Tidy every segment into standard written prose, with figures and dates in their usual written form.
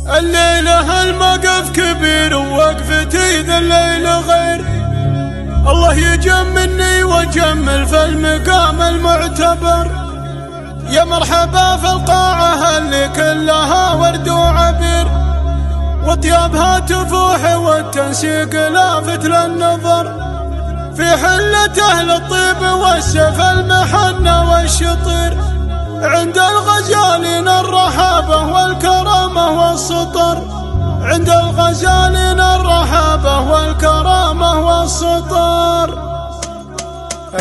الليلة الموقف كبير ووقفتي ذا الليل غير. الله يجملني وجمل في المقام المعتبر. يا مرحبا في القاعة اللي كلها ورد وعبير، وطيابها تفوح والتنسيق لافت للنظر. في حلة أهل الطيب والسيف المحنة والشطير، عند الغزالين الرحابة والكرامة والسطر. عند الغزالين الرحابة والكرامة والسطر.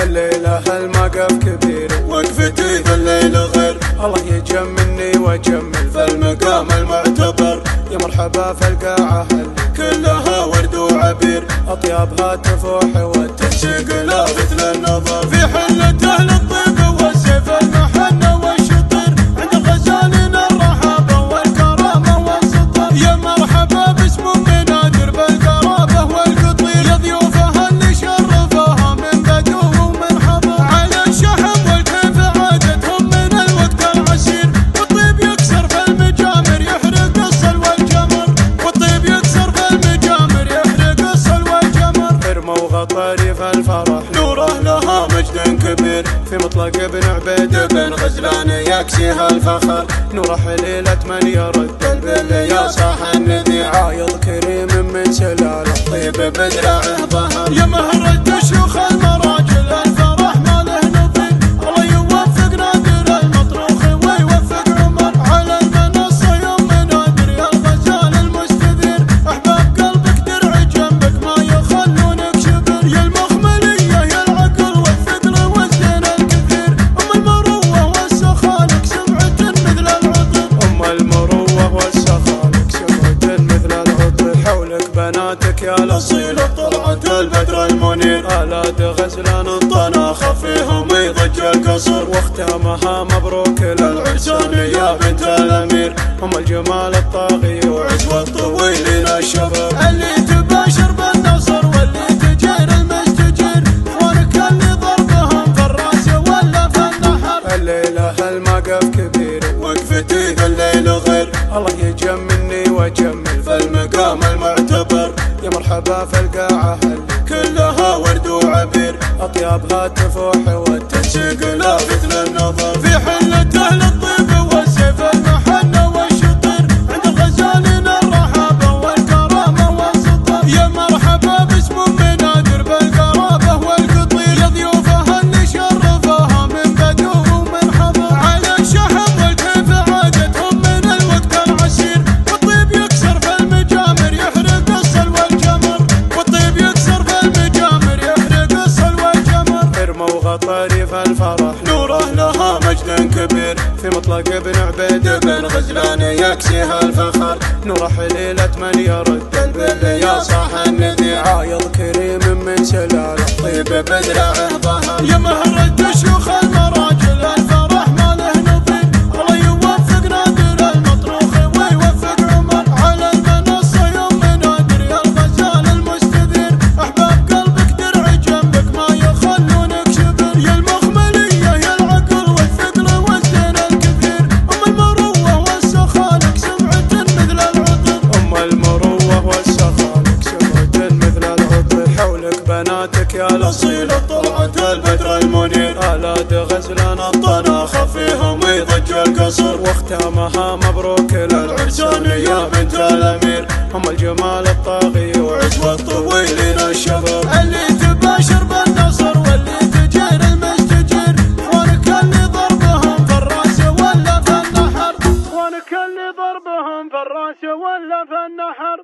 الليلة الموقف كبير وقفتي ذا الليل غير. الله يجملني وجمل في المقام المعتبر. يا مرحبا في القاعة اللي كلها ورد وعبير، أطيابها تفوح والتنسيق لافت للنظر. في حلة أهل الطيب والسيف المحنة والشطير، عند الغزالين الرحابة والكرامة والسطر. يا مرحبا باسم نادر بالقرابة والقطير، يا ضيوفها اللي شرفوها من بدو ومن حضر. على الشحم والكيف عادتهم من الوقت العسير، والطيب يكسر في المجامر يحرق الصل والجمر. والطيب يكسر في المجامر يحرق الصل والجمر. ارموا غطاري في الفرح نوره لها مجد كبير، في مطلق ابن عبيد بن غزلان يكسيها الفخر. نوره حليلة من يرد البل يا صاح النذي، عايض كريم من سلال الطيب بدرعه ظهر. يا مهرج شيوخ المراجل الفرح ما له نظير، الله يوفق نادر المطروخ ويوفق عمر. على المنصة يوم نادر يا الغزال المستدير، احباب قلبك درع جنبك ما يخلونك شبر. يا المخملية يا العقل والثقل والزين الكثير، ام المروة والسخالك سمعة مثل العطر. ام المروة والسخالك سمعة مثل العطر. حولك بناتك يا الاصيلة طلعت البدر المنير، آلات غزلان الطناخة فيهم يضج القصر. واختامها مبروك للعرسان يا بنت الامير، ام الجمال الطاغي وعزوة الطويلين الشباب. اللي تباشر بالنصر واللي تجير المستجير، اخوانك اللي ضربهم في الراس ولا في النحر. الليلة الموقف كبير وقفتي ذا الليل غير. الله يجملني وجمل في المقام المعتبر. يا مرحبا في القاعة اللي كلها ورد وعبير، أطيابها تفوح والتنسيق لافت للنظر. في حلة أهل الطيب والسيف المحنة والشطير، عند الغزالين الرحابة والكرامة والسطر. يا مرحبا باسم نادر بالقرابة والقطير، يا ضيوفها اللي شرفوها من بدو ومن حضر. على الشحم والكيف عادتهم من الوقت العسير، والطيب يكسر في المجامر يحرق الصل والجمر. والطيب يكسر في المجامر يحرق الصل والجمر. ارموا غطاري في الفرح نوره لها مجد كبير، في مطلق ابن عبيد بن غزلان يكسيها الفخر. نوره حليلة من يرد البل يا صاح النذي، عايض كريم من سلال الطيب بدرعه ظهر. يا مهرج شيوخ المراجل الفرح ما له نظير، الله يوفق نادر المطروخ ويوفق عمر. على المنصة يوم نادر يا الغزال المستدير، احباب قلبك درع جنبك ما يخلونك شبر. يا المخملية يا العقل والثقل والزين الكثير، ام المروة والسخالك سمعة مثل العطر. ام المروة والسخالك سمعة مثل العطر. حولك بناتك يا الاصيلة طلعت البدر المنير، آلات غزلان الطناخة فيهم يضج القصر. واختامها مبروك للعرسان يا بنت الامير، ام الجمال الطاغي وعزوة الطويلين الشباب. اللي تباشر بالنصر واللي تجير المستجير، اخوانك اللي ضربهم في الراس ولا في النحر. اخوانك اللي ضربهم في الراس ولا في النحر.